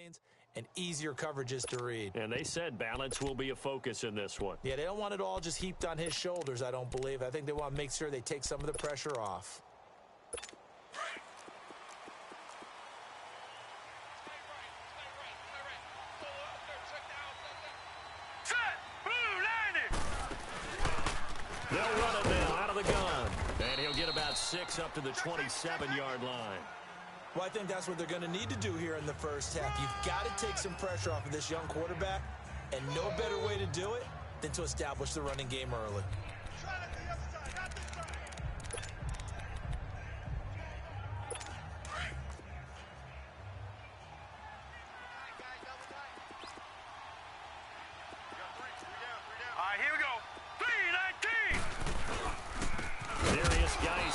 lanes and easier coverages to read. And they said balance will be a focus in this one. Yeah, they don't want it all just heaped on his shoulders, I don't believe. I think they want to make sure they take some of the pressure off. They'll run it now out of the gun. And he'll get about 6 up to the 27-yard line. Well, I think that's what they're going to need to do here in the first half. You've got to take some pressure off of this young quarterback, and no better way to do it than to establish the running game early.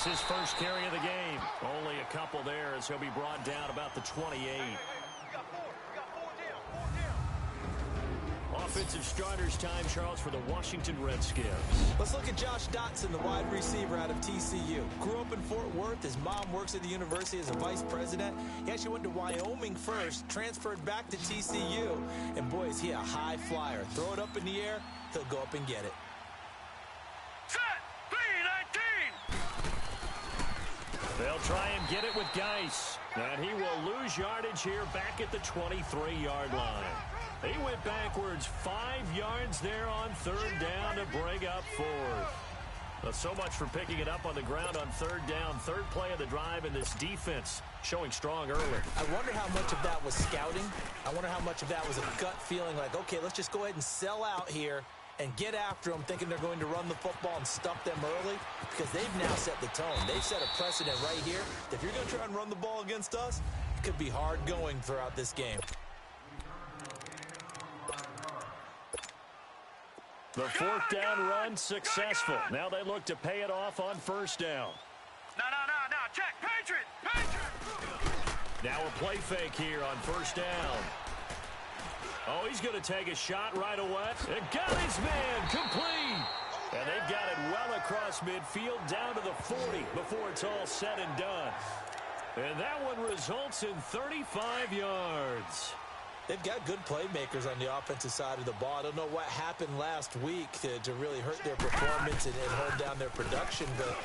His first carry of the game. Only a couple there as he'll be brought down about the 28. Offensive starters time, Charles, for the Washington Redskins. Let's look at Josh Dotson, the wide receiver out of TCU. Grew up in Fort Worth. His mom works at the university as a vice president. He actually went to Wyoming first, transferred back to TCU. And, boy, is he a high flyer. Throw it up in the air, he'll go up and get it. They'll try and get it with Geis. And he will lose yardage here back at the 23-yard line. He went backwards 5 yards there on third down to bring up fourth. So much for picking it up on the ground on third down. Third play of the drive, and this defense showing strong early. I wonder how much of that was scouting. I wonder how much of that was a gut feeling like, okay, let's just go ahead and sell out here and get after them, thinking they're going to run the football and stuff them early, because they've now set the tone. They've set a precedent right here. If you're going to try and run the ball against us, it could be hard going throughout this game. The fourth down run successful. Now they look to pay it off on first down. No, check, Patriot. Now a play fake here on first down. Oh, he's going to take a shot right away. And got his man complete. And they've got it well across midfield down to the 40 before it's all said and done. And that one results in 35 yards. They've got good playmakers on the offensive side of the ball. I don't know what happened last week to really hurt their performance and hold down their production, but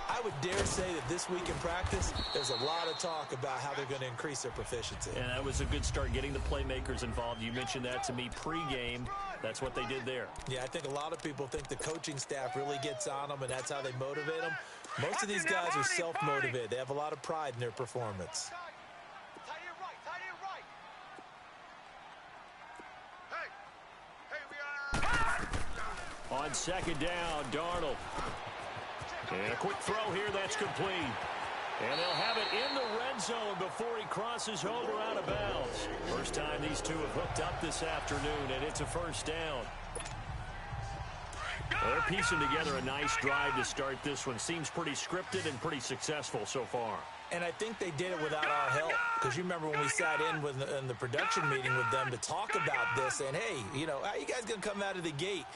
I would dare say that this week in practice, there's a lot of talk about how they're going to increase their proficiency. And that was a good start, getting the playmakers involved. You mentioned that to me pregame. That's what they did there. Yeah, I think a lot of people think the coaching staff really gets on them, and that's how they motivate them. Most of these guys are self-motivated. They have a lot of pride in their performance. On second down, Darnold. And a quick throw here, that's complete. And they'll have it in the red zone before he crosses over out of bounds. First time these two have hooked up this afternoon, and it's a first down. They're piecing together a nice drive to start this one. Seems pretty scripted and pretty successful so far. And I think they did it without our help, because you remember when we sat in the production meeting with them to talk about this, saying, hey, how are you guys going to come out of the gate?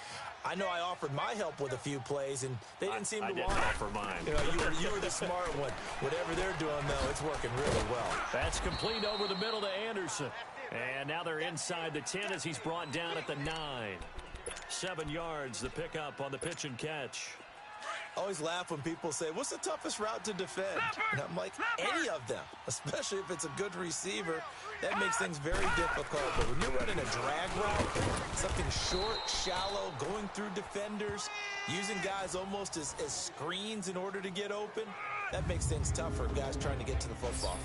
I know I offered my help with a few plays, and they didn't seem to want it. I didn't offer mine. You were the smart one. Whatever they're doing, though, it's working really well. That's complete over the middle to Anderson. And now they're inside the 10 as he's brought down at the 9. 7 yards, the pickup on the pitch and catch. I always laugh when people say, what's the toughest route to defend? And I'm like, any of them, especially if it's a good receiver. That makes things very difficult. But when you're running a drag route, something short, shallow, going through defenders, using guys almost as screens in order to get open, that makes things tough for guys trying to get to the football.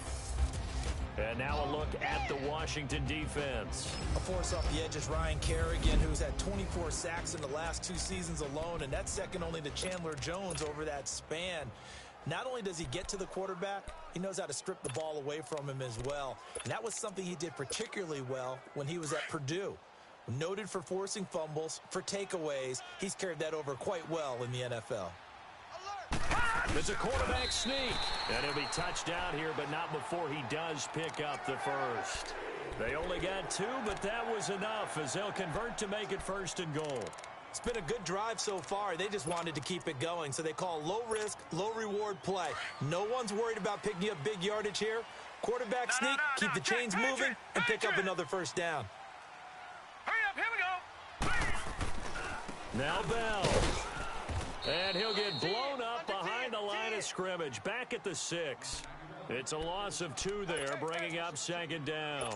And now a look at the Washington defense. A force off the edge is Ryan Kerrigan, who's had 24 sacks in the last 2 seasons alone, and that's second only to Chandler Jones over that span. Not only does he get to the quarterback, he knows how to strip the ball away from him as well. And that was something he did particularly well when he was at Purdue. Noted for forcing fumbles, for takeaways. He's carried that over quite well in the NFL. It's a quarterback sneak. And he'll be touched down here, but not before he does pick up the first. They only got 2, but that was enough as they'll convert to make it first and goal. It's been a good drive so far. They just wanted to keep it going, so they call low-risk, low-reward play. No one's worried about picking up big yardage here. Quarterback sneak, keep the chains moving, and pick up another first down. Hurry up, here we go. Now Bell. And he'll get blown up behind the line of scrimmage. Back at the 6. It's a loss of 2 there, bringing up second down.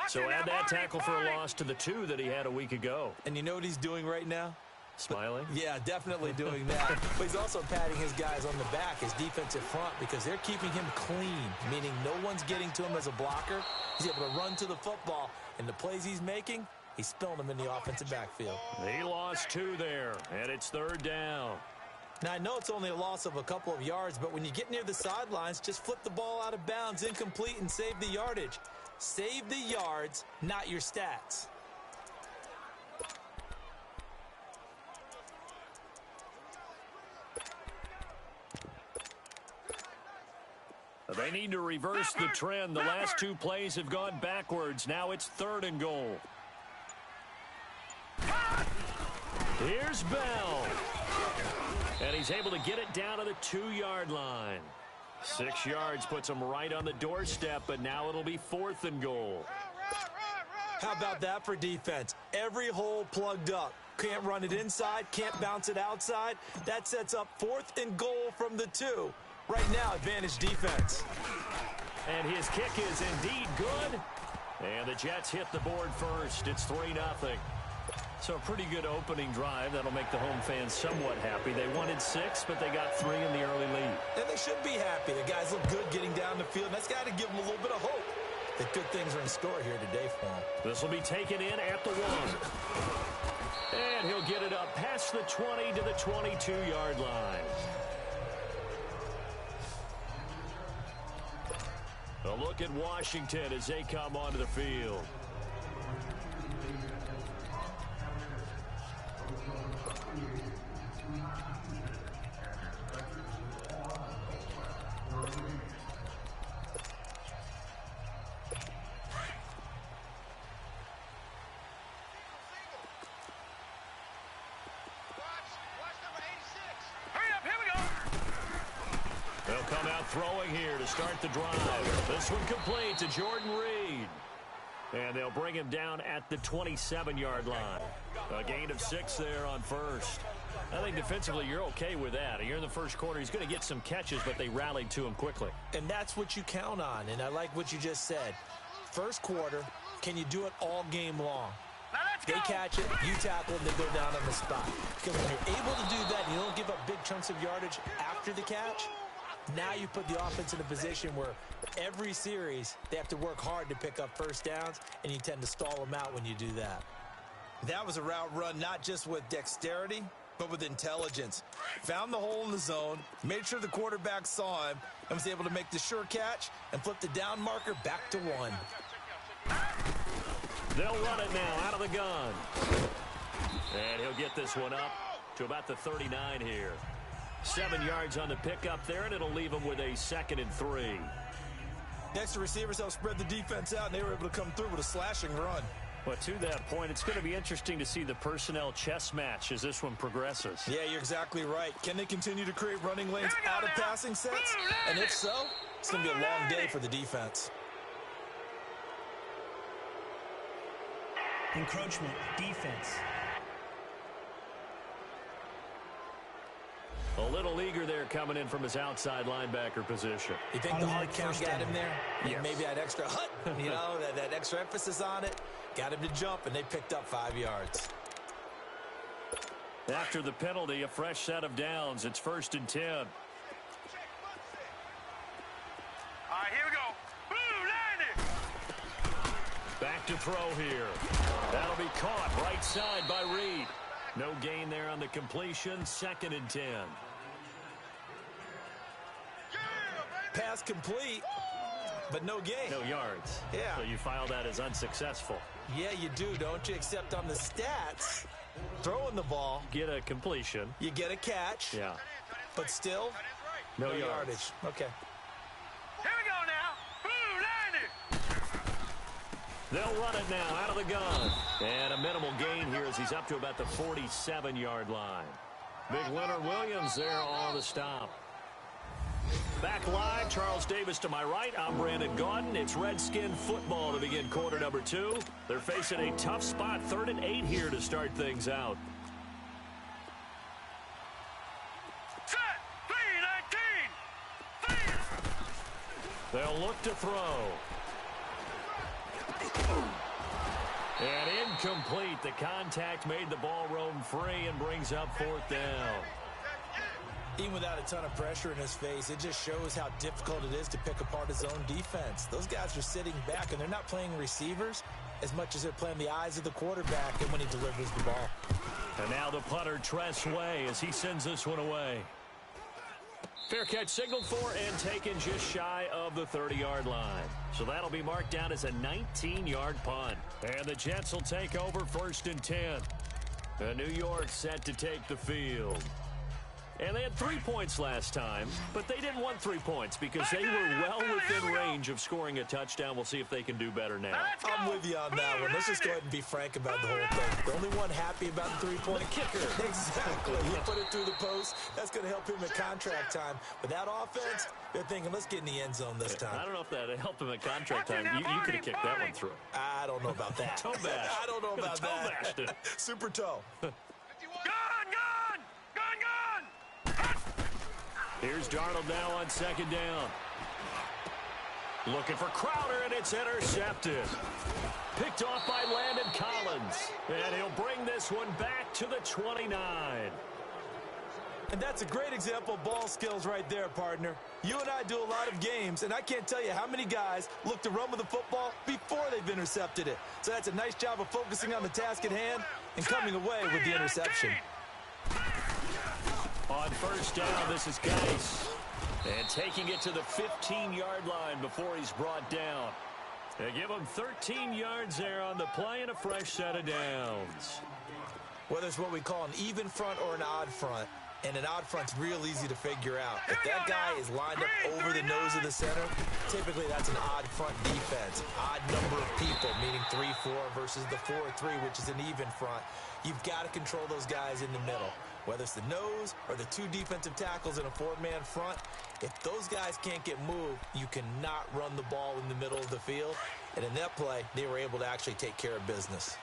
So add that tackle for a loss to the 2 that he had a week ago. And you know what he's doing right now? Smiling? Yeah, definitely doing that. But he's also patting his guys on the back, his defensive front, because they're keeping him clean, meaning no one's getting to him as a blocker. He's able to run to the football, and the plays he's making, he's spilling them in the offensive backfield. He lost 2 there, and it's third down. Now, I know it's only a loss of a couple of yards, but when you get near the sidelines, just flip the ball out of bounds, incomplete, and save the yardage. Save the yards, not your stats. They need to reverse the trend. The last 2 plays have gone backwards. Now it's 3rd and goal. Here's Bell. And he's able to get it down to the 2-yard line. 6 yards puts him right on the doorstep, but now it'll be 4th and goal. How about that for defense? Every hole plugged up. Can't run it inside, can't bounce it outside. That sets up 4th and goal from the 2. Right now, advantage defense. And his kick is indeed good. And the Jets hit the board first. It's 3-0. So a pretty good opening drive. That'll make the home fans somewhat happy. They wanted 6, but they got 3 in the early lead. And they should be happy. The guys look good getting down the field. That's got to give them a little bit of hope that good things are in store here today for them. This will be taken in at the 1. And he'll get it up past the 20 to the 22-yard line. A look at Washington as they come onto the field. Throwing here to start the drive. This one complete to Jordan Reed. And they'll bring him down at the 27-yard line. A gain of 6 there on first. I think defensively you're okay with that. You're in the first quarter. He's going to get some catches, but they rallied to him quickly. And that's what you count on. And I like what you just said. First quarter, can you do it all game long? They catch it, you tackle, and they go down on the spot. Because when you're able to do that and you don't give up big chunks of yardage after the catch, now you put the offense in a position where every series they have to work hard to pick up first downs, and you tend to stall them out when you do that. That was a route run not just with dexterity, but with intelligence. Found the hole in the zone, made sure the quarterback saw him, and was able to make the sure catch and flip the down marker back to 1. They'll run it now out of the gun. And he'll get this one up to about the 39 here. 7 yards on the pickup there, and it'll leave him with a 2nd and 3. Next, the receivers helped spread the defense out, and they were able to come through with a slashing run. But to that point, it's going to be interesting to see the personnel chess match as this one progresses. Yeah, you're exactly right. Can they continue to create running lanes out of passing sets? And if so, it's going to be a long day for the defense. Encroachment, defense. A little eager there coming in from his outside linebacker position. You think the hard count got him there? Yes. Maybe that extra hut, you know, that extra emphasis on it. Got him to jump, and they picked up 5 yards. After the penalty, a fresh set of downs. It's 1st and 10. All right, here we go. Boo, landed. Back to throw here. That'll be caught right side by Reed. No gain there on the completion. 2nd and 10. Pass complete, but no gain. No yards. Yeah. So you file that as unsuccessful. Yeah, you do, don't you? Except on the stats, throwing the ball, Get a completion. you get a catch, Yeah. but still, No no yards. yardage. Okay. Here we go now. Boo, landed. They'll run it now out of the gun. And a minimal gain here as he's up to about the 47-yard line. Big Leonard Williams there on the stop. Back live, Charles Davis to my right. I'm Brandon Gaudin. It's Redskin football to begin quarter number 2. They're facing a tough spot, 3rd and 8 here to start things out. Set. 3-19. They'll look to throw. And incomplete. The contact made the ball roam free and brings up 4th down. Even without a ton of pressure in his face, it just shows how difficult it is to pick apart his own defense. Those guys are sitting back, and they're not playing receivers as much as they're playing the eyes of the quarterback and when he delivers the ball. And now the punter, Tress Way, as he sends this one away. Fair catch signaled for and taken just shy of the 30-yard line. So that'll be marked down as a 19-yard punt. And the Jets will take over 1st and 10. And New York set to take the field. And they had 3 points last time, but they didn't want 3 points because they were well within range of scoring a touchdown. We'll see if they can do better now. I'm with you on that one. Let's just go ahead and be frank about the whole thing. The only one happy about the 3-point kicker. Exactly. He put it through the post. That's going to help him at contract time. With that offense, they're thinking, let's get in the end zone this time. I don't know if that helped him at contract time. You could have kicked that one through. I don't know about that. Toe bash. I don't know about that. Toe bashed it. Super toe. Here's Darnold now on 2nd down. Looking for Crowder, and it's intercepted. Picked off by Landon Collins. And he'll bring this one back to the 29. And that's a great example of ball skills right there, partner. You and I do a lot of games, and I can't tell you how many guys look to run with the football before they've intercepted it. So that's a nice job of focusing on the task at hand and coming away with the interception. On 1st down, this is Geis. And taking it to the 15-yard line before he's brought down. They give him 13 yards there on the play and a fresh set of downs. Whether it's what we call an even front or an odd front, and an odd front's real easy to figure out. If that guy is lined up over the nose of the center, typically that's an odd front defense. Odd number of people, meaning 3-4 versus the 4-3, which is an even front. You've got to control those guys in the middle. Whether it's the nose or the 2 defensive tackles in a 4-man front, if those guys can't get moved, you cannot run the ball in the middle of the field. And in that play, they were able to actually take care of business.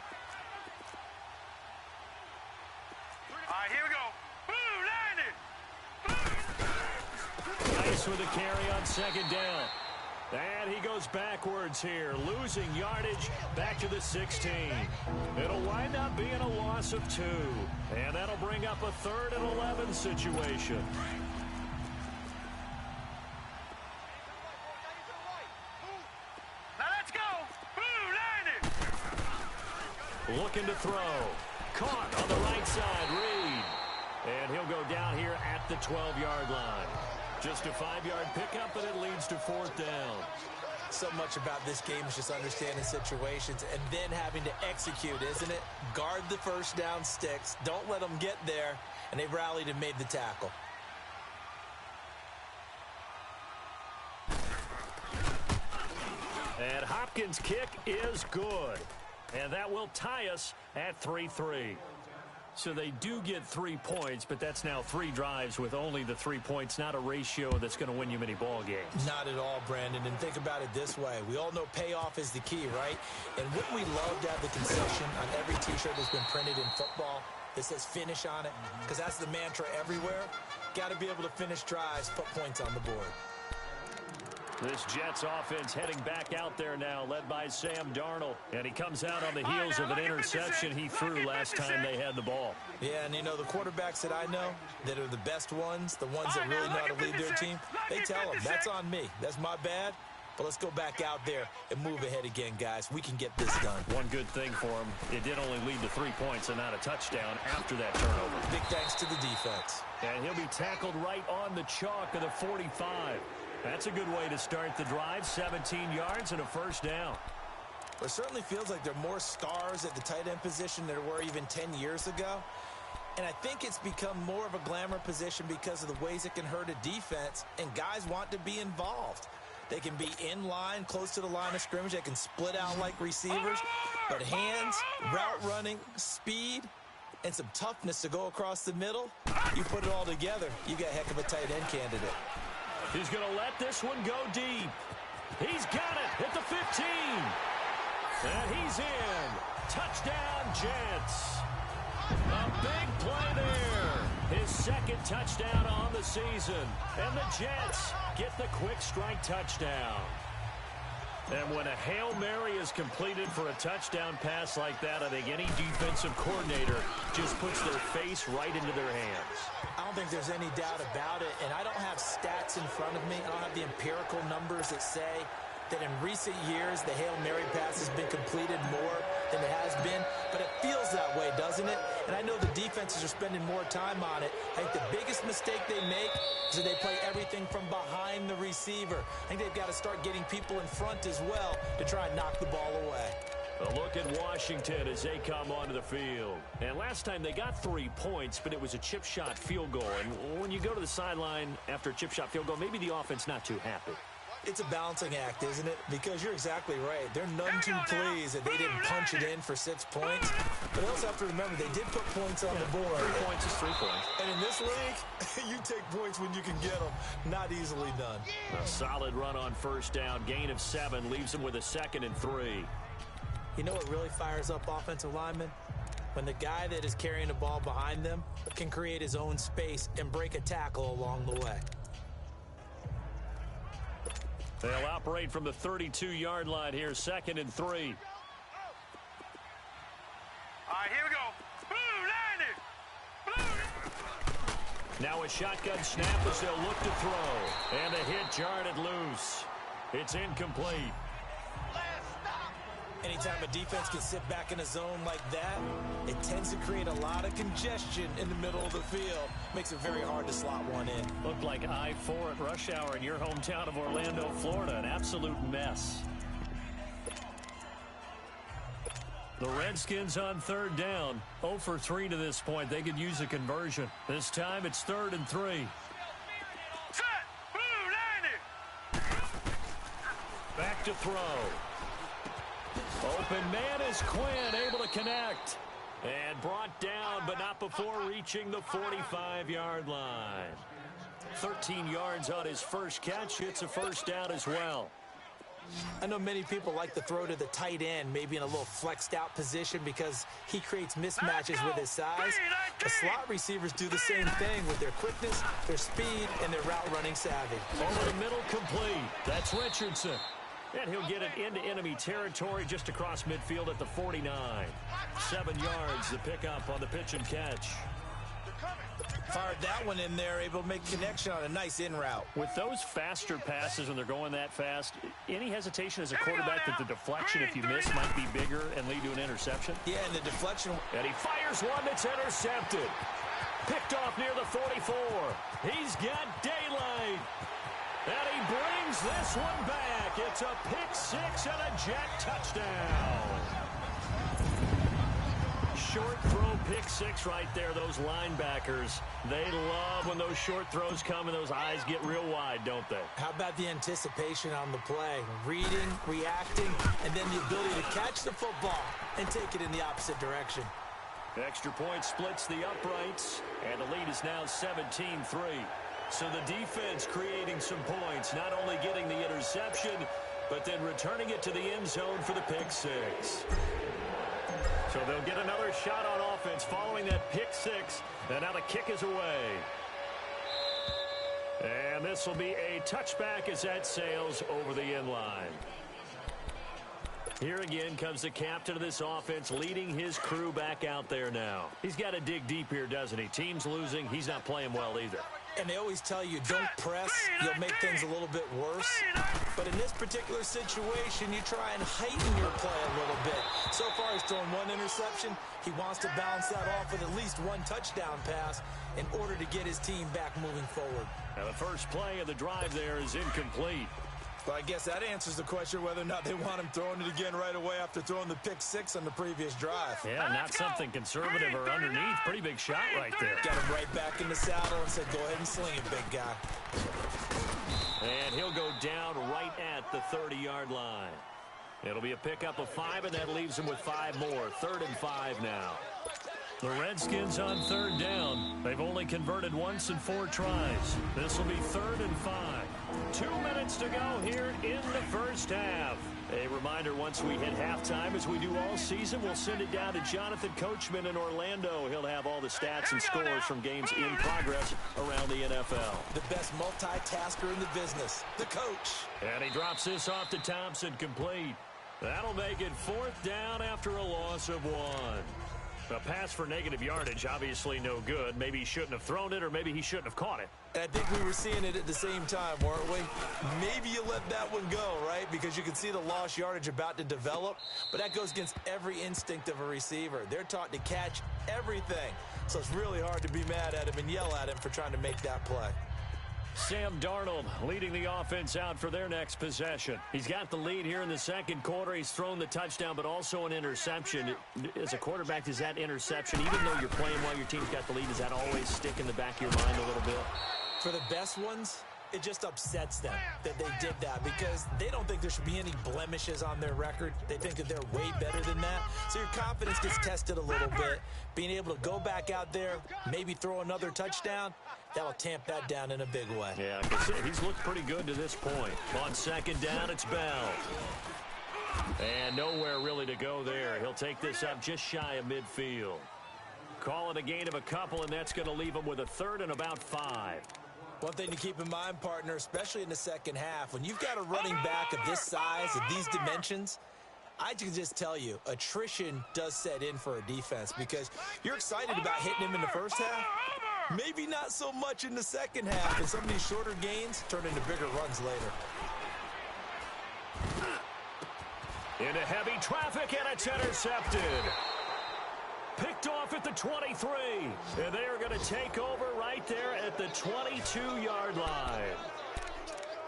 All right, here we go. Nice with a carry on 2nd down. And he goes backwards here, losing yardage back to the 16. It'll wind up being a loss of 2. And that'll bring up a 3rd and 11 situation. Now let's go. Looking to throw. Caught on the right side, Reed. And he'll go down here at the 12-yard line. Just a 5-yard pickup, and it leads to 4th down. So much about this game is just understanding situations and then having to execute, isn't it? Guard the first down sticks. Don't let them get there. And they rallied and made the tackle. And Hopkins' kick is good. And that will tie us at 3-3. So they do get 3 points, but that's now 3 drives with only the 3 points, not a ratio that's going to win you many ball games. Not at all, Brandon. And think about it this way. We all know payoff is the key, right? And wouldn't we love to have the concession on every T-shirt that's been printed in football that says finish on it? Because that's the mantra everywhere. Got to be able to finish drives, put points on the board. This Jets offense heading back out there now, led by Sam Darnold. And he comes out on the heels of an interception he threw last time they had the ball. Yeah, and you know, the quarterbacks that I know that are the best ones, the ones that really know how to lead their team, they tell them, that's on me. That's my bad. But let's go back out there and move ahead again, guys. We can get this done. One good thing for him, it did only lead to 3 points and not a touchdown after that turnover. Big thanks to the defense. And he'll be tackled right on the chalk of the 45. That's a good way to start the drive. 17 yards and a first down. It certainly feels like there are more stars at the tight end position than there were even 10 years ago. And I think it's become more of a glamour position because of the ways it can hurt a defense, and guys want to be involved. They can be in line, close to the line of scrimmage. They can split out like receivers. But hands, route running, speed, and some toughness to go across the middle, you put it all together, you got a heck of a tight end candidate. He's going to let this one go deep. He's got it at the 15. And he's in. Touchdown, Jets. A big play there. His second touchdown on the season. And the Jets get the quick strike touchdown. And when a Hail Mary is completed for a touchdown pass like that, I think any defensive coordinator just puts their face right into their hands. I don't think there's any doubt about it, and I don't have stats in front of me. I don't have the empirical numbers that say that in recent years the Hail Mary pass has been completed more than it has been, but it feels that way, doesn't it? And I know the defenses are spending more time on it. I think the biggest mistake they make is that they play everything from behind the receiver. I think they've got to start getting people in front as well to try and knock the ball away. A look at Washington as they come onto the field. And last time they got 3 points, but it was a chip shot field goal. And when you go to the sideline after a chip shot field goal, maybe the offense not too happy. It's a balancing act, isn't it? Because you're exactly right. They're none too pleased that they didn't punch it in for 6 points. But they also have to remember they did put points on the board. 3 points is 3 points. And in this league, you take points when you can get them. Not easily done. A solid run on first down. Gain of 7 leaves them with a 2nd and 3. You know what really fires up offensive linemen? When the guy that is carrying the ball behind them can create his own space and break a tackle along the way. They'll operate from the 32-yard line here, 2nd and 3. All right, here we go. Boom, 90. Boom. Now a shotgun snap as they'll look to throw. And a hit jarred it loose. It's incomplete. Anytime a defense can sit back in a zone like that, it tends to create a lot of congestion in the middle of the field. Makes it very hard to slot one in. Looked like I-4 at rush hour in your hometown of Orlando, Florida. An absolute mess. The Redskins on 3rd down. 0 for 3 to this point. They could use a conversion. This time it's 3rd and 3. Set. Boom, 90. Back to throw. Open man is Quinn, able to connect. And brought down, but not before reaching the 45-yard line. 13 yards on his first catch. It's a first down as well. I know many people like to throw to the tight end, maybe in a little flexed out position because he creates mismatches with his size. The slot receivers do the same thing with their quickness, their speed, and their route running savvy. Over the middle, complete. That's Richardson. And he'll get it into enemy territory just across midfield at the 49. 7 yards to pick up on the pitch and catch. Fired that one in there, able to make connection on a nice in route. With those faster passes when they're going that fast, any hesitation as a quarterback that the deflection, if you miss, might be bigger and lead to an interception? Yeah, and the deflection. And he fires one that's intercepted. Picked off near the 44. He's got daylight. And he brings this one back. It's a pick 6 and a Jet touchdown. Short throw pick 6 right there. Those linebackers, they love when those short throws come and those eyes get real wide, don't they? How about the anticipation on the play? Reading, reacting, and then the ability to catch the football and take it in the opposite direction. Extra point splits the uprights, and the lead is now 17-3. So the defense creating some points, not only getting the interception, but then returning it to the end zone for the pick 6. So they'll get another shot on offense following that pick 6, and now the kick is away. And this will be a touchback as that sails over the end line. Here again comes the captain of this offense, leading his crew back out there now. He's got to dig deep here, doesn't he? Team's losing. He's not playing well either. And they always tell you, don't press. You'll make things a little bit worse. But in this particular situation, you try and heighten your play a little bit. So far, he's thrown 1 interception. He wants to balance that off with at least 1 touchdown pass in order to get his team back moving forward. Now, the first play of the drive there is incomplete. Well, I guess that answers the question whether or not they want him throwing it again right away after throwing the pick 6 on the previous drive. Yeah, not something conservative or underneath. Pretty big shot right there. Got him right back in the saddle and said, go ahead and sling it, big guy. And he'll go down right at the 30-yard line. It'll be a pickup of 5, and that leaves him with 5 more. 3rd and 5 now. The Redskins on third down. They've only converted once in 4 tries. This will be 3rd and 5. 2 minutes to go here in the first half. A reminder, once we hit halftime, as we do all season, we'll send it down to Jonathan Coachman in Orlando. He'll have all the stats and scores from games in progress around the NFL. The best multitasker in the business, the coach. And he drops this off to Thompson, complete. That'll make it 4th down after a loss of 1. A pass for negative yardage, obviously no good. Maybe he shouldn't have thrown it, or maybe he shouldn't have caught it. I think we were seeing it at the same time, weren't we? Maybe you let that one go, right? Because you can see the lost yardage about to develop, but that goes against every instinct of a receiver. They're taught to catch everything, so it's really hard to be mad at him and yell at him for trying to make that play. Sam Darnold leading the offense out for their next possession. He's got the lead here in the second quarter. He's thrown the touchdown, but also an interception. As a quarterback, does that interception, even though you're playing while your team's got the lead, does that always stick in the back of your mind a little bit? For the best ones, it just upsets them that they did that because they don't think there should be any blemishes on their record. They think that they're way better than that. So your confidence gets tested a little bit. Being able to go back out there, maybe throw another touchdown, that'll tamp that down in a big way. Yeah, because he's looked pretty good to this point. On 2nd down, it's Bell. And nowhere really to go there. He'll take this up just shy of midfield. Call it a gain of a couple, and that's going to leave him with a 3rd and about 5. One thing to keep in mind, partner, especially in the second half, when you've got a running back of this size and these dimensions, I can just tell you, attrition does set in for a defense because you're excited about hitting him in the first half. Maybe not so much in the second half, and some of these shorter gains turn into bigger runs later. Into heavy traffic, and it's intercepted. Picked off at the 23, and they are going to take over right there at the 22-yard line.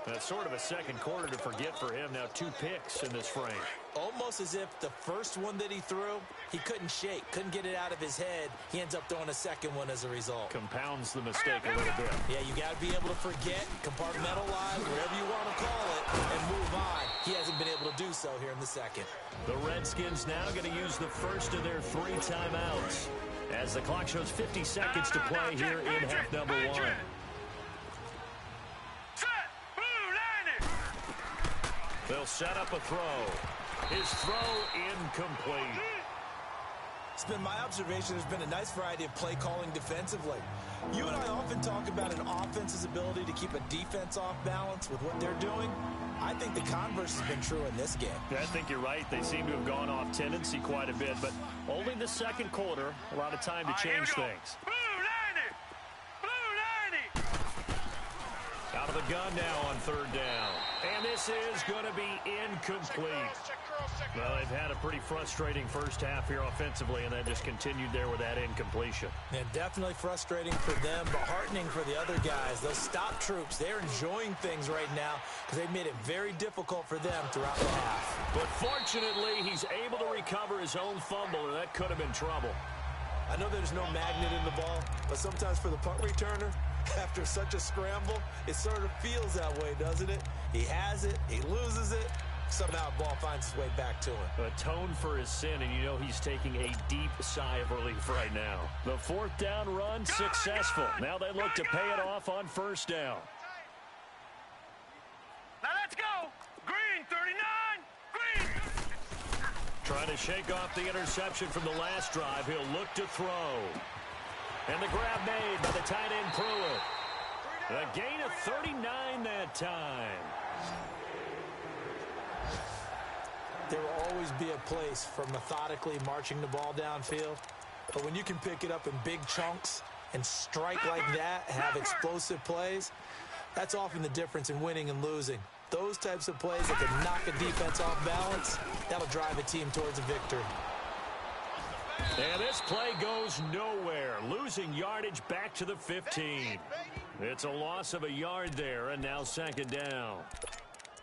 That's sort of a second quarter to forget for him. Now 2 picks in this frame. Almost as if the first one that he threw, he couldn't shake, couldn't get it out of his head. He ends up throwing a second one as a result. Compounds the mistake a little bit. Yeah, you got to be able to forget, compartmentalize, whatever you want to call it, and move on. He hasn't been able to do so here in the second. The Redskins now going to use the first of their 3 timeouts as the clock shows 50 seconds to play here in half number 1. They'll set up a throw. His throw incomplete. It's been my observation there's been a nice variety of play calling defensively. You and I often talk about an offense's ability to keep a defense off balance with what they're doing. I think the converse has been true in this game. I think you're right. They seem to have gone off tendency quite a bit, but only the second quarter, a lot of time to change things. Out of the gun now on 3rd down. And this is going to be incomplete. Well, they've had a pretty frustrating first half here offensively, and that just continued there with that incompletion. And definitely frustrating for them, but heartening for the other guys. Those stop troops, they're enjoying things right now because they've made it very difficult for them throughout the half. But fortunately, he's able to recover his own fumble, and that could have been trouble. I know there's no magnet in the ball, but sometimes for the punt returner, after such a scramble, it sort of feels that way, doesn't it? He has it, he loses it, somehow the ball finds its way back to him. Atone for his sin, and you know he's taking a deep sigh of relief right now. The 4th down run successful. Now they look to pay it off on 1st down. Now let's go. Green, 39. Green. Trying to shake off the interception from the last drive. He'll look to throw. And the grab made by the tight end Pruitt. A gain of 39 that time. There will always be a place for methodically marching the ball downfield. But when you can pick it up in big chunks and strike like that, have explosive plays, that's often the difference in winning and losing. Those types of plays that can knock a defense off balance, that'll drive a team towards a victory. And this play goes nowhere. Losing yardage back to the 15. It's a loss of a yard there, and now 2nd down.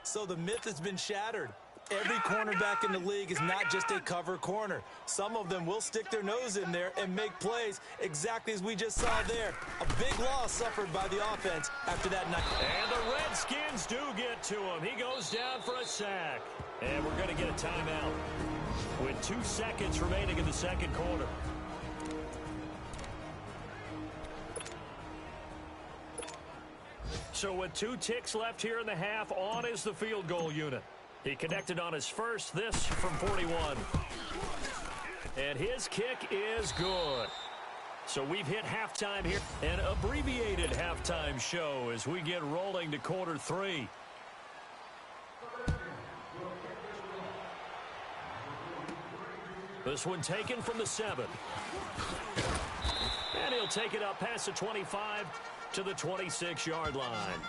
So the myth has been shattered. Every cornerback in the league is not just a cover corner. Some of them will stick their nose in there and make plays exactly as we just saw there. A big loss suffered by the offense after that night. And the Redskins do get to him. He goes down for a sack. And we're going to get a timeout with 2 seconds remaining in the second quarter. So with 2 ticks left here in the half, on is the field goal unit. He connected on his first, this from 41. And his kick is good. So we've hit halftime here. An abbreviated halftime show as we get rolling to quarter 3. This one taken from the 7. And he'll take it up past the 25 to the 26-yard line.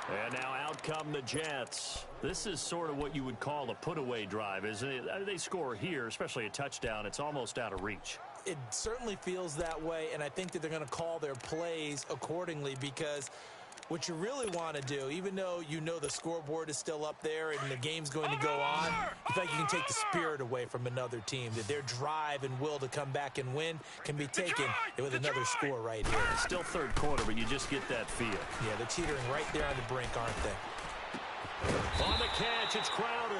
And now out come the Jets. This is sort of what you would call a put-away drive, isn't it? They score here, especially a touchdown. It's almost out of reach. It certainly feels that way, and I think that they're going to call their plays accordingly, because what you really want to do, even though you know the scoreboard is still up there and the game's going to go on, you think you can take the spirit away from another team, that their drive and will to come back and win can be taken with another score right here. It's still third quarter, but you just get that feel. Yeah, they're teetering right there on the brink, aren't they? On the catch, it's Crowder.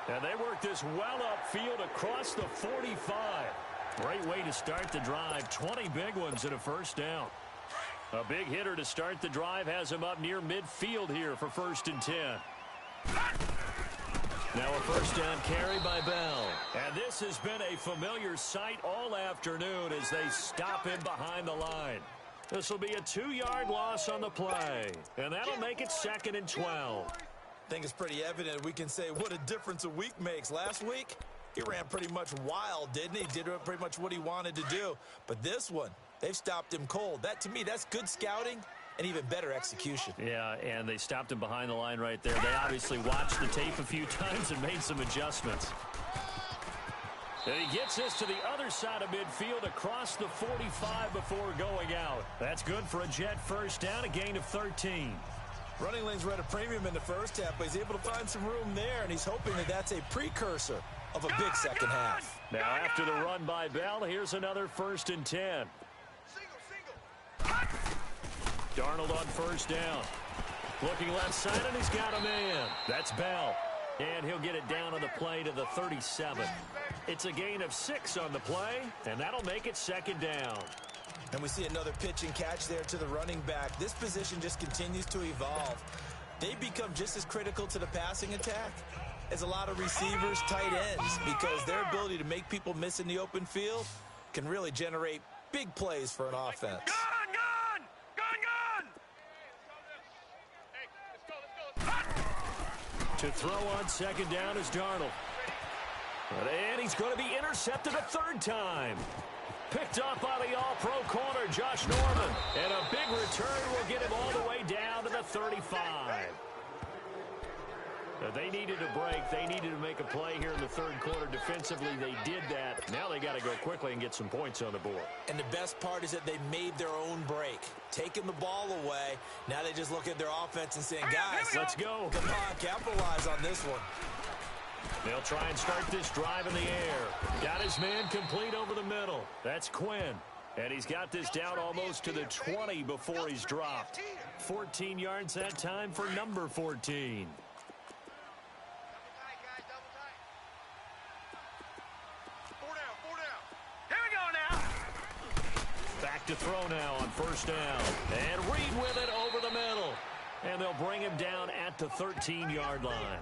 And they work this well upfield across the 45. Great way to start the drive. 20 big ones and a first down. A big hitter to start the drive has him up near midfield here for 1st and 10. Now a first down carry by Bell. And this has been a familiar sight all afternoon as they stop him behind the line. This will be a 2-yard loss on the play. And that'll make it 2nd and 12. I think it's pretty evident we can say what a difference a week makes. Last week, he ran pretty much wild, didn't he? Did pretty much what he wanted to do. But this one, they've stopped him cold. That, to me, that's good scouting and even better execution. Yeah, and they stopped him behind the line right there. They obviously watched the tape a few times and made some adjustments. And he gets this to the other side of midfield across the 45 before going out. That's good for a Jet first down, a gain of 13. Running lanes were at a premium in the first half, but he's able to find some room there, and he's hoping that that's a precursor of a big second half. Now after the run by Bell, here's another 1st and 10. Darnold on first down. Looking left side, and he's got a man. That's Bell. And he'll get it down on the play to the 37. It's a gain of 6 on the play, and that'll make it 2nd down. And we see another pitch and catch there to the running back. This position just continues to evolve. They become just as critical to the passing attack as a lot of receivers, tight ends, because their ability to make people miss in the open field can really generate big plays for an offense. To throw on 2nd down is Darnold. And he's going to be intercepted a 3rd time. Picked up by the all-pro corner, Josh Norman. And a big return will get him all the way down to the 35. They needed a break. They needed to make a play here in the 3rd quarter. Defensively, they did that. Now they got to go quickly and get some points on the board. And the best part is that they made their own break. Taking the ball away. Now they just look at their offense and saying, guys, let's go. Come on, capitalize on this one. They'll try and start this drive in the air. Got his man complete over the middle. That's Quinn. And he's got this down almost to the 20 before he's dropped. 14 yards that time for number 14. Back to throw now on first down. And Reed with it over the middle. And they'll bring him down at the 13-yard line.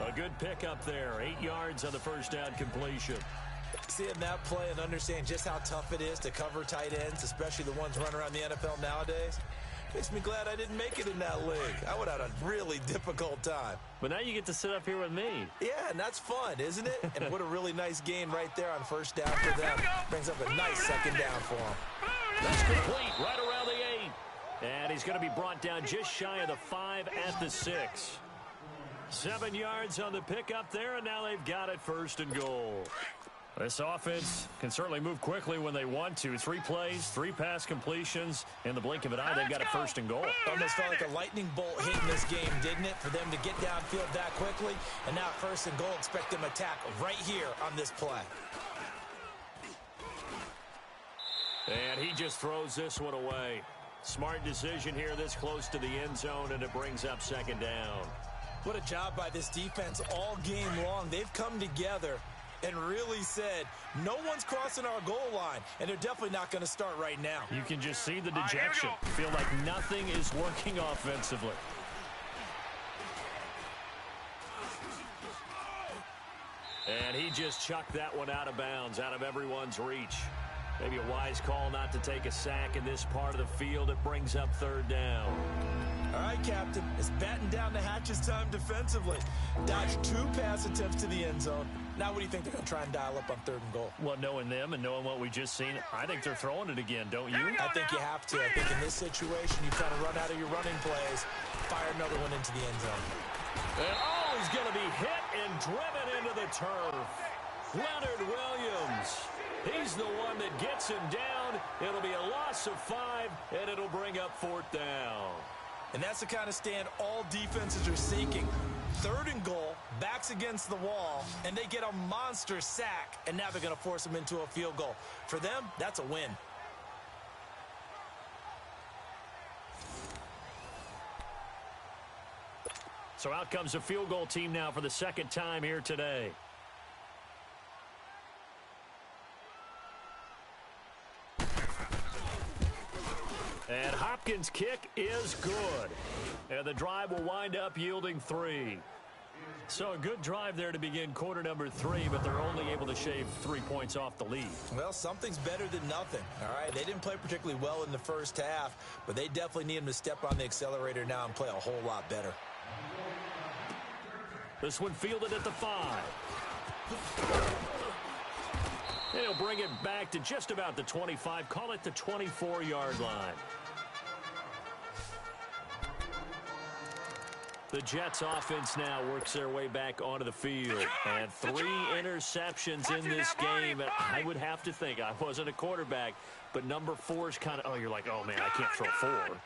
A good pickup there. 8 yards on the first down completion. Seeing that play and understand just how tough it is to cover tight ends, especially the ones running around the NFL nowadays, makes me glad I didn't make it in that league. I would have had a really difficult time. But now you get to sit up here with me. Yeah, and that's fun, isn't it? And what a really nice gain right there on first down for them. Brings up a nice 2nd down for them. That's complete right around the 8. And he's going to be brought down just shy of the 5 at the 6. 7 yards on the pickup there, and now they've got it 1st and goal. This offense can certainly move quickly when they want to. 3 plays, 3 pass completions. In the blink of an eye, they've got it 1st and goal. Almost felt like a lightning bolt hit in this game, didn't it? For them to get downfield that quickly. And now 1st and goal, expect them to attack right here on this play. And he just throws this one away. Smart decision here this close to the end zone, and it brings up 2nd down. What a job by this defense all game long. They've come together and really said, no one's crossing our goal line, and they're definitely not going to start right now. You can just see the dejection. Feel like nothing is working offensively. And he just chucked that one out of bounds, out of everyone's reach. Maybe a wise call not to take a sack in this part of the field. It brings up third down. All right, Captain. It's batten down the hatches time defensively. Dodged 2 pass attempts to the end zone. Now what do you think they're going to try and dial up on 3rd and goal? Well, knowing them and knowing what we just seen, I think they're throwing it again, don't you? I think you have to. I think in this situation, you kind of run out of your running plays, fire another one into the end zone. And he's going to be hit and driven into the turf. Leonard Williams. He's the one that gets him down. It'll be a loss of 5, and it'll bring up 4th down. And that's the kind of stand all defenses are seeking. 3rd and goal, backs against the wall, and they get a monster sack, and now they're going to force them into a field goal. For them, that's a win. So out comes the field goal team now for the 2nd time here today. And Hopkins' kick is good. And the drive will wind up yielding 3. So a good drive there to begin quarter number 3, but they're only able to shave 3 points off the lead. Well, something's better than nothing. All right, they didn't play particularly well in the first half, but they definitely need them to step on the accelerator now and play a whole lot better. This one fielded at the 5. And he'll bring it back to just about the 25. Call it the 24-yard line. The Jets offense now works their way back onto the field. And 3 interceptions in this game. I would have to think, I wasn't a quarterback, but number 4 is kind of, you're like, oh, man, I can't throw 4.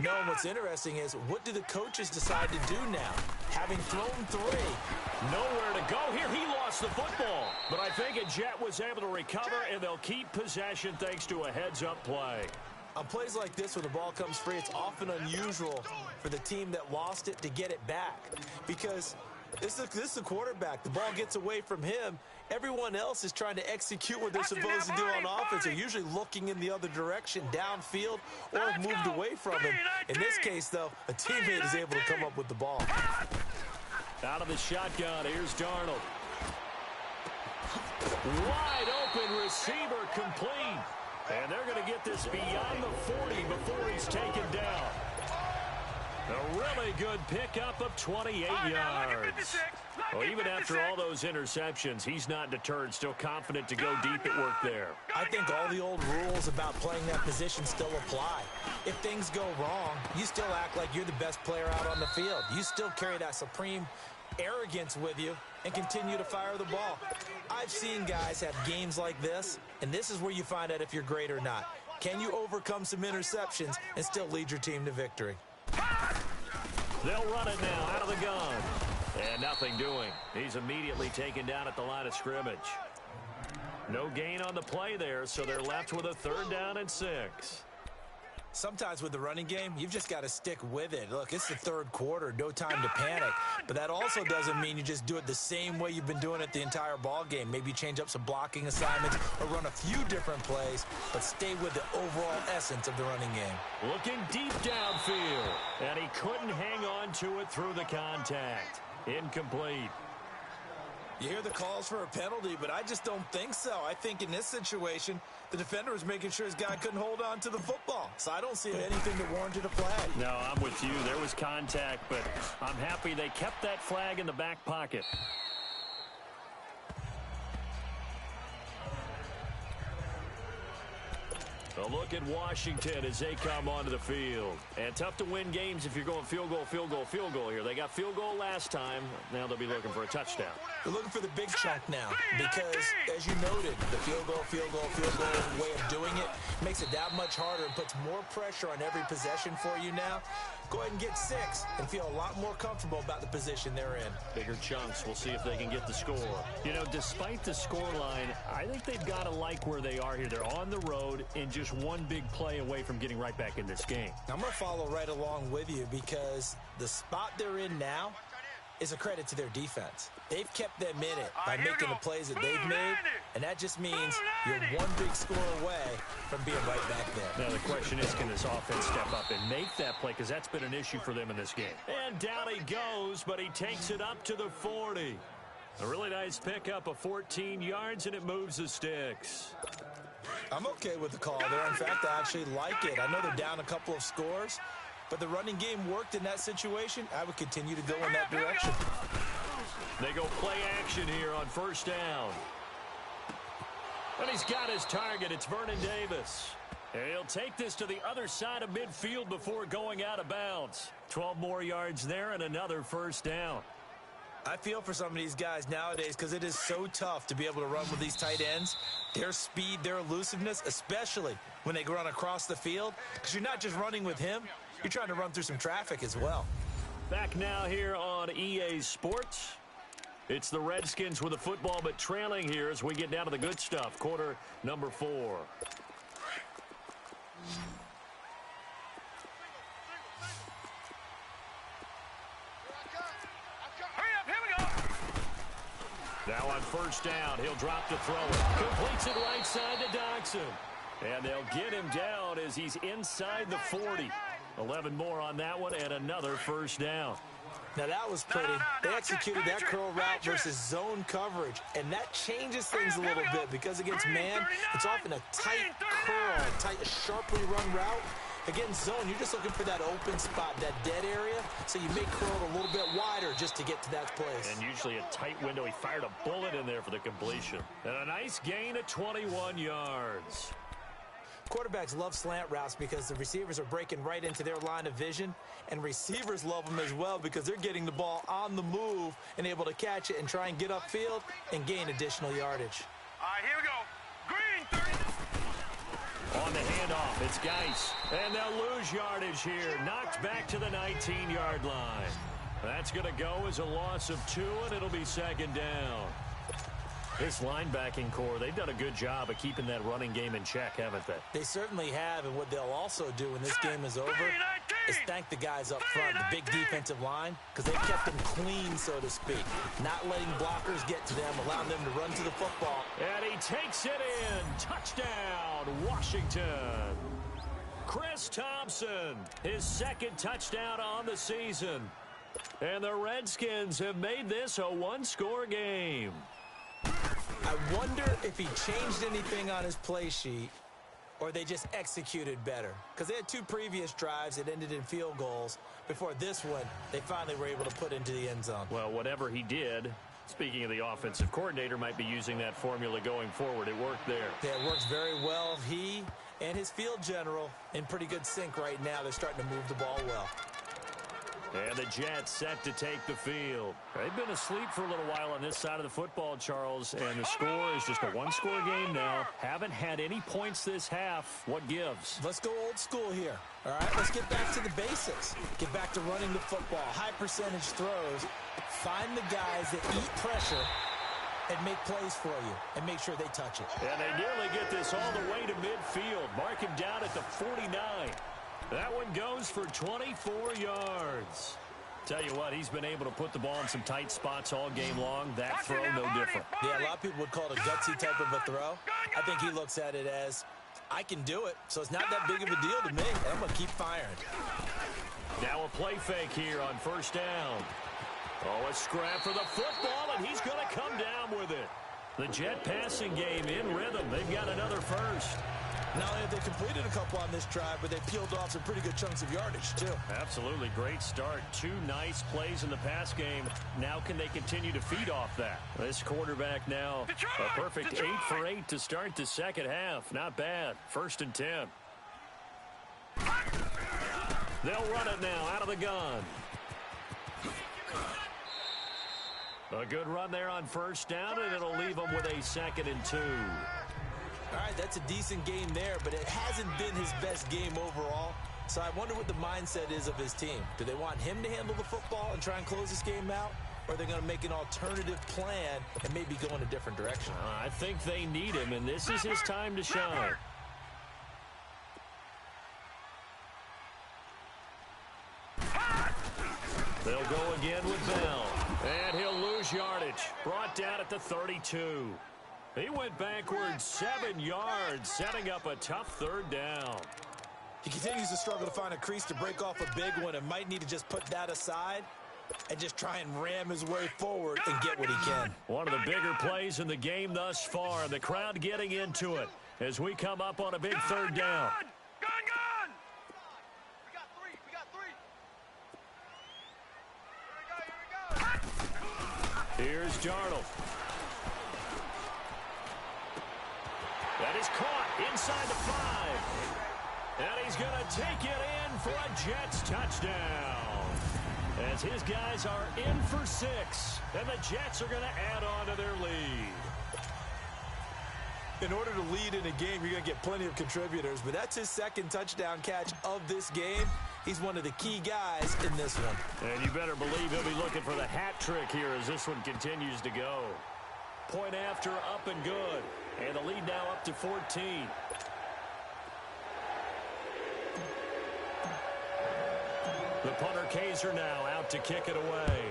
No, and what's interesting is, what do the coaches decide to do now? Having thrown 3. Nowhere to go here. He lost the football. But I think a Jet was able to recover, and they'll keep possession thanks to a heads-up play. On plays like this, when the ball comes free, it's often unusual for the team that lost it to get it back. Because this is the quarterback. The ball gets away from him. Everyone else is trying to execute what they're supposed to do on offense. They're usually looking in the other direction, downfield, or have moved away from him. In this case, though, a teammate is able to come up with the ball. Out of the shotgun, here's Darnold. Wide open receiver complete. And they're going to get this beyond the 40 before he's taken down. A really good pickup of 28 yards. Well, even after all those interceptions, he's not deterred, still confident to go deep at work there. I think all the old rules about playing that position still apply. If things go wrong, you still act like you're the best player out on the field. You still carry that supreme arrogance with you and continue to fire the ball. I've seen guys have games like this, and this is where you find out if you're great or not. Can you overcome some interceptions and still lead your team to victory? They'll run it now out of the gun. And nothing doing. He's immediately taken down at the line of scrimmage. No gain on the play there, so they're left with a 3rd down and 6. Sometimes with the running game, you've just got to stick with it. Look, it's the 3rd quarter, no time to panic. But that also doesn't mean you just do it the same way you've been doing it the entire ball game. Maybe change up some blocking assignments or run a few different plays, but stay with the overall essence of the running game. Looking deep downfield, and he couldn't hang on to it through the contact. Incomplete. You hear the calls for a penalty, but I just don't think so. I think in this situation, the defender was making sure his guy couldn't hold on to the football. So I don't see anything that warranted a flag. No, I'm with you. There was contact, but I'm happy they kept that flag in the back pocket. A look at Washington as they come onto the field. And tough to win games if you're going field goal, field goal, field goal here. They got field goal last time. Now they'll be looking for a touchdown. They're looking for the big chunk now because, as you noted, the field goal way of doing it makes it that much harder and puts more pressure on every possession for you now. Go ahead and get 6 and feel a lot more comfortable about the position they're in. Bigger chunks. We'll see if they can get the score. You know, despite the scoreline, I think they've got to like where they are here. They're on the road and just one big play away from getting right back in this game. I'm going to follow right along with you because the spot they're in now, is a credit to their defense. They've kept them in it by making the plays that they've made, and that just means you're one big score away from being right back there. Now the question is, can this offense step up and make that play, because that's been an issue for them in this game. And down he goes, but he takes it up to the 40. A really nice pickup of 14 yards, and it moves the sticks. I'm okay with the call there. In fact, I actually like it. I know they're down a couple of scores, but the running game worked in that situation. I would continue to go in that direction. They go play action here on first down. And he's got his target. It's Vernon Davis. And he'll take this to the other side of midfield before going out of bounds. 12 more yards there and another first down. I feel for some of these guys nowadays because it is so tough to be able to run with these tight ends. Their speed, their elusiveness, especially when they run across the field, because you're not just running with him, you're trying to run through some traffic as well. Back now here on EA Sports. It's the Redskins with the football, but trailing here as we get down to the good stuff. Quarter number 4. Now on first down, he'll drop to throw it. Completes it right side to Dodson. And they'll get him down as he's inside the 40. 11 more on that one and another first down. Now that was pretty. They executed that curl route versus zone coverage, and that changes things a little bit because against man, it's often a tight curl, tight, sharply run route. Against zone, you're just looking for that open spot, that dead area, so you may curl it a little bit wider just to get to that place. And usually a tight window. He fired a bullet in there for the completion. And a nice gain of 21 yards. Quarterbacks love slant routes because the receivers are breaking right into their line of vision, and receivers love them as well because they're getting the ball on the move and able to catch it and try and get upfield and gain additional yardage. All right, here we go. Green 30. On the handoff, it's Geis. And they'll lose yardage here. Knocked back to the 19-yard line. That's going to go as a loss of 2, and it'll be second down. This linebacking core, they've done a good job of keeping that running game in check, haven't they? They certainly have, and what they'll also do when this game is over is thank the guys up front, the big defensive line, because they've kept them clean, so to speak. Not letting blockers get to them, allowing them to run to the football. And he takes it in. Touchdown, Washington. Chris Thompson, his second touchdown on the season. And the Redskins have made this a one-score game. I wonder if he changed anything on his play sheet or they just executed better. Because they had 2 previous drives that ended in field goals. Before this one, they finally were able to put into the end zone. Well, whatever he did, speaking of the offensive coordinator, might be using that formula going forward. It worked there. Yeah, it works very well. He and his field general in pretty good sync right now. They're starting to move the ball well. And the Jets set to take the field. They've been asleep for a little while on this side of the football, Charles, and the score is just a one-score game now. Haven't had any points this half. What gives? Let's go old school here. All right, let's get back to the basics. Get back to running the football, high percentage throws. Find the guys that eat pressure and make plays for you and make sure they touch it. And they nearly get this all the way to midfield. Mark him down at the 49. That one goes for 24 yards. Tell you what, he's been able to put the ball in some tight spots all game long. That throw, no different. Yeah, a lot of people would call it a gutsy type of a throw. I think he looks at it as, I can do it, so it's not that big of a deal to me. I'm going to keep firing. Now a play fake here on first down. Oh, a scrap for the football, and he's going to come down with it. The Jet passing game in rhythm. They've got another first. Not only have they completed a couple on this drive, but they peeled off some pretty good chunks of yardage, too. Absolutely. Great start. 2 nice plays in the pass game. Now can they continue to feed off that? This quarterback now, a perfect 8 for 8 to start the second half. Not bad. 1st and 10. They'll run it now out of the gun. A good run there on first down, and it'll leave them with a 2nd and 2. All right, that's a decent game there, but it hasn't been his best game overall. So I wonder what the mindset is of his team. Do they want him to handle the football and try and close this game out? Or are they going to make an alternative plan and maybe go in a different direction? I think they need him, and this is his time to shine. They'll go again with Bell. And he'll lose yardage. Brought down at the 32. He went backwards 7 yards, setting up a tough third down. He continues to struggle to find a crease to break off a big one and might need to just put that aside and just try and ram his way forward and get what he can. One of the bigger plays in the game thus far, and the crowd getting into it as we come up on a big third down. Gun! We got three. Here we go. Here's Darnold. That is caught inside the 5. And he's going to take it in for a Jets touchdown. As his guys are in for 6. And the Jets are going to add on to their lead. In order to lead in a game, you're going to get plenty of contributors. But that's his second touchdown catch of this game. He's one of the key guys in this one. And you better believe he'll be looking for the hat trick here as this one continues to go. Point after, up and good. And the lead now up to 14. The punter Kaiser now out to kick it away.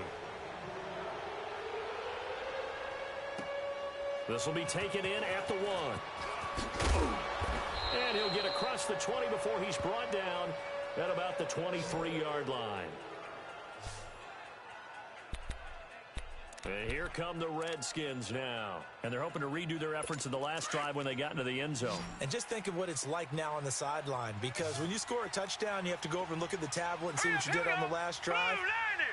This will be taken in at the 1. And he'll get across the 20 before he's brought down at about the 23-yard line. And here come the Redskins now. And they're hoping to redo their efforts in the last drive when they got into the end zone. And just think of what it's like now on the sideline, because when you score a touchdown, you have to go over and look at the tablet and see what you did on the last drive.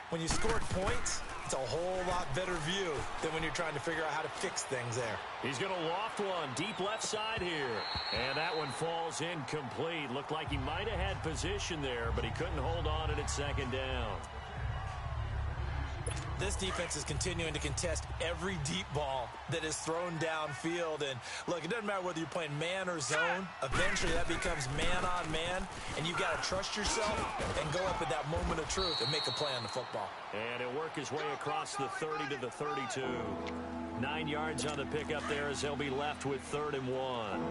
When you scored points, it's a whole lot better view than when you're trying to figure out how to fix things there. He's going to loft one deep left side here. And that one falls incomplete. Looked like he might have had position there, but he couldn't hold on at second down. This defense is continuing to contest every deep ball that is thrown downfield. And look, it doesn't matter whether you're playing man or zone. Eventually that becomes man on man, and you've got to trust yourself and go up at that moment of truth and make a play on the football. And he'll work his way across the 30 to the 32. 9 yards on the pickup there as they'll be left with 3rd and 1.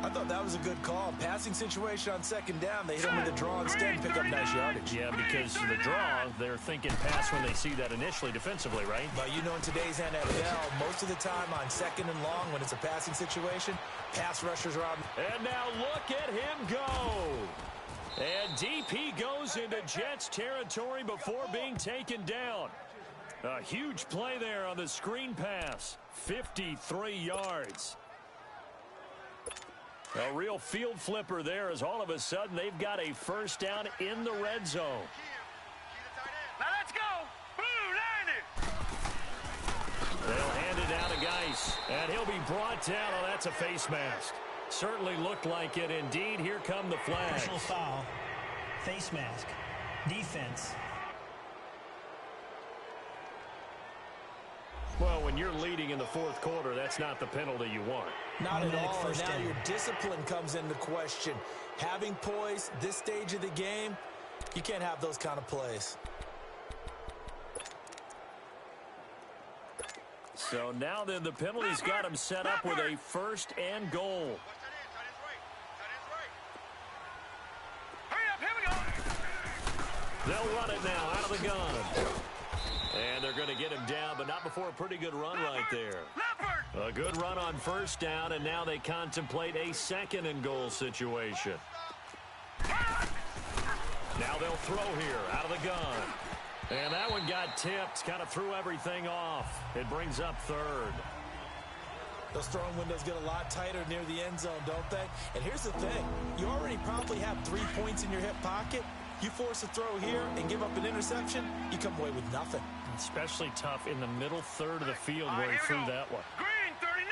I thought that was a good call. Passing situation on second down. They hit him with the draw instead and pick up nice yardage. Yeah, because the draw, they're thinking pass when they see that initially defensively, right? But you know, in today's NFL, most of the time on second and long, when it's a passing situation, pass rushers are on. And now look at him go. And deep he goes into Jets territory before being taken down. A huge play there on the screen pass. 53 yards. A real field flipper there as all of a sudden they've got a first down in the red zone. Now let's go. Blue 90. They'll hand it down to Geis. And he'll be brought down. Oh, that's a face mask. Certainly looked like it. Indeed, here come the flags. Personal foul. Face mask. Defense. Well, when you're leading in the 4th quarter, that's not the penalty you want. Not at all. First Now down. your discipline comes into question. Having poise this stage of the game, you can't have those kind of plays. So now then the penalty's got him set up with a 1st and goal. Hurry up, here we go. They'll run it now out of the gun. And they're going to get him down, but not before a pretty good run right there. Leopard. A good run on 1st down, and now they contemplate a 2nd and goal situation. Now they'll throw here out of the gun. And that one got tipped, kind of threw everything off. It brings up 3rd. Those throwing windows get a lot tighter near the end zone, don't they? And here's the thing. You already probably have 3 points in your hip pocket. You force a throw here and give up an interception, you come away with nothing. Especially tough in the middle 3rd of the field All where right, he here we threw go. that one. Green 39.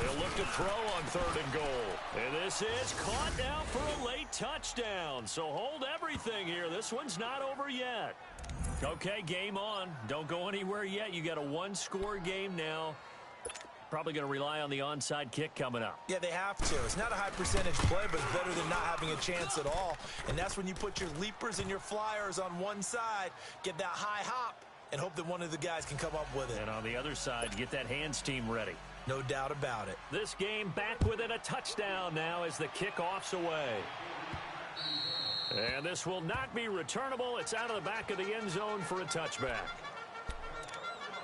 They'll look to throw on 3rd and goal. And this is caught now for a late touchdown. So hold everything here. This one's not over yet. Okay, game on. Don't go anywhere yet. You got a 1-score game now. Probably going to rely on the onside kick coming up. Yeah, they have to. It's not a high percentage play, but it's better than not having a chance at all. And that's when you put your leapers and your flyers on one side, get that high hop, and hope that one of the guys can come up with it. And on the other side, get that hands team ready. No doubt about it. This game back within a touchdown now as the kickoff's away. And this will not be returnable. It's out of the back of the end zone for a touchback.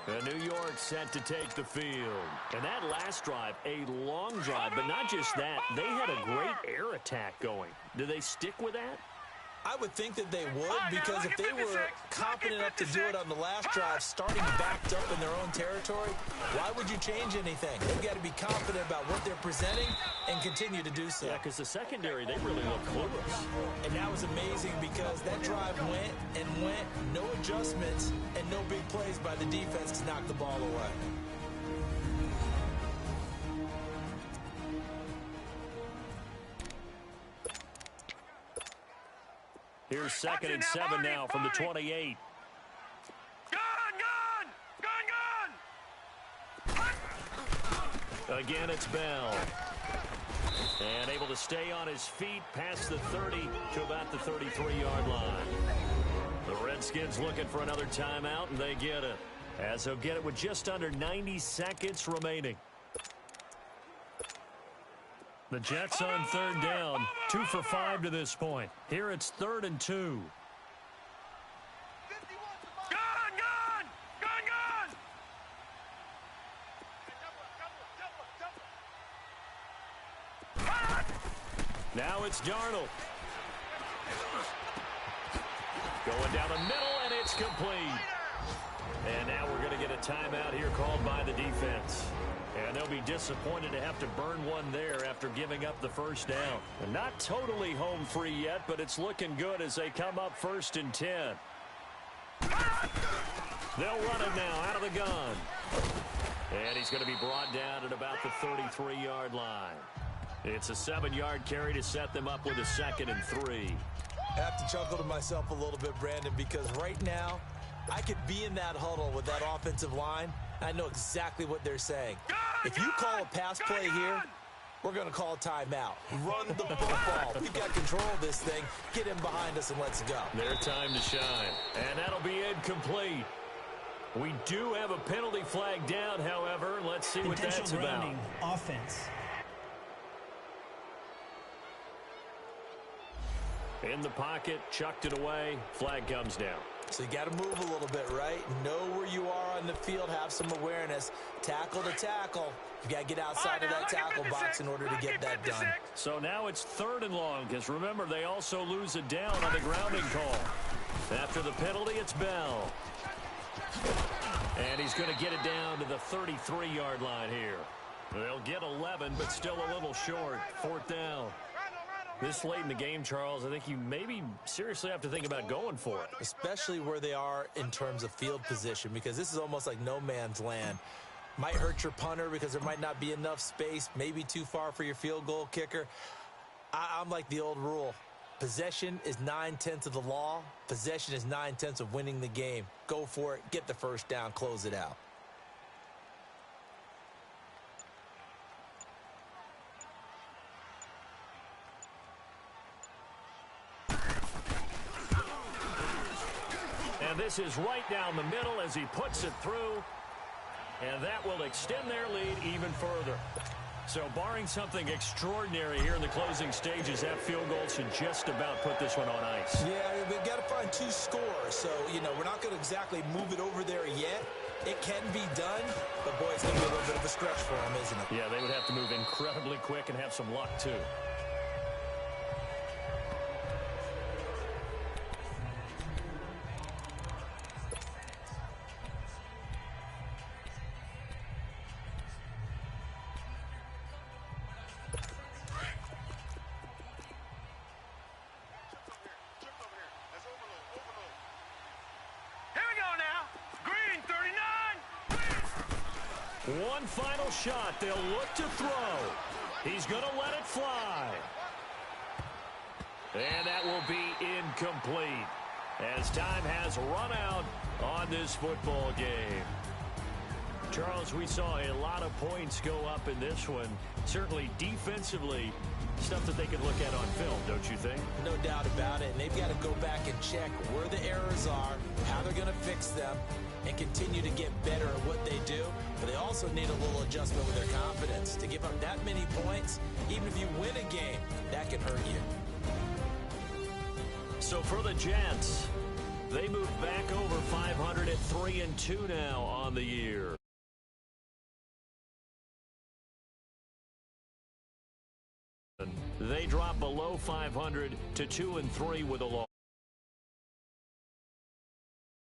And New York set to take the field. And that last drive, a long drive, but not just that. They had a great air attack going. Do they stick with that? I would think that they would, because if they were confident enough to do it on the last drive, starting backed up in their own territory, why would you change anything? They've got to be confident about what they're presenting and continue to do so. Yeah, because the secondary, they really look clueless. And that was amazing because that drive went and went, no adjustments, and no big plays by the defense to knock the ball away. Here's 2nd and 7 now from the 28. Gun! Again, it's Bell. And able to stay on his feet past the 30 to about the 33-yard line. The Redskins looking for another timeout, and they get it. As they'll get it with just under 90 seconds remaining. The Jets on 3rd down, 2 for 5 to this point. Here it's 3rd and 2. Now it's Darnold. Going down the middle, and it's complete. And now we're going to get a timeout here called by the defense. And they'll be disappointed to have to burn one there after giving up the first down. And not totally home free yet, but it's looking good as they come up 1st and 10. They'll run it now out of the gun. And he's going to be brought down at about the 33-yard line. It's a 7-yard carry to set them up with a 2nd and 3. I have to chuckle to myself a little bit, Brandon, because right now I could be in that huddle with that offensive line. I know exactly what they're saying. If you call a pass play here, we're going to call a timeout. Run the football. We've got control of this thing. Get him behind us and let's go. Their time to shine. And that'll be incomplete. We do have a penalty flag down, however. Let's see what that's about. Offense. In the pocket, chucked it away. Flag comes down. So you got to move a little bit, right? Know where you are on the field. Have some awareness. Tackle to tackle. You got to get outside of that tackle box in order to get that done. So now it's 3rd and long, because remember, they also lose it down on the grounding call. After the penalty, it's Bell. And he's going to get it down to the 33-yard line here. They'll get 11, but still a little short. 4th down. This late in the game, Charles, I think you maybe seriously have to think about going for it. Especially where they are in terms of field position, because this is almost like no man's land. Might hurt your punter because there might not be enough space, maybe too far for your field goal kicker. I'm like the old rule. Possession is 9/10 of the law. Possession is 9/10 of winning the game. Go for it. Get the first down. Close it out. And this is right down the middle as he puts it through. And that will extend their lead even further. So barring something extraordinary here in the closing stages, that field goal should just about put this one on ice. Yeah, we've got to find 2 scores. So, we're not going to exactly move it over there yet. It can be done, but, boy, it's going to be a little bit of a stretch for them, isn't it? Yeah, they would have to move incredibly quick and have some luck, too. One final shot. They'll look to throw. He's going to let it fly. And that will be incomplete as time has run out on this football game. Charles, we saw a lot of points go up in this one. Certainly defensively, stuff that they could look at on film, don't you think? No doubt about it. And they've got to go back and check where the errors are, how they're going to fix them, and continue to get better at what they do. But they also need a little adjustment with their confidence. To give up that many points, even if you win a game, that can hurt you. So for the Jets, they move back over 500 at 3-2 now on the year. They drop below 500 to 2-3 with a loss.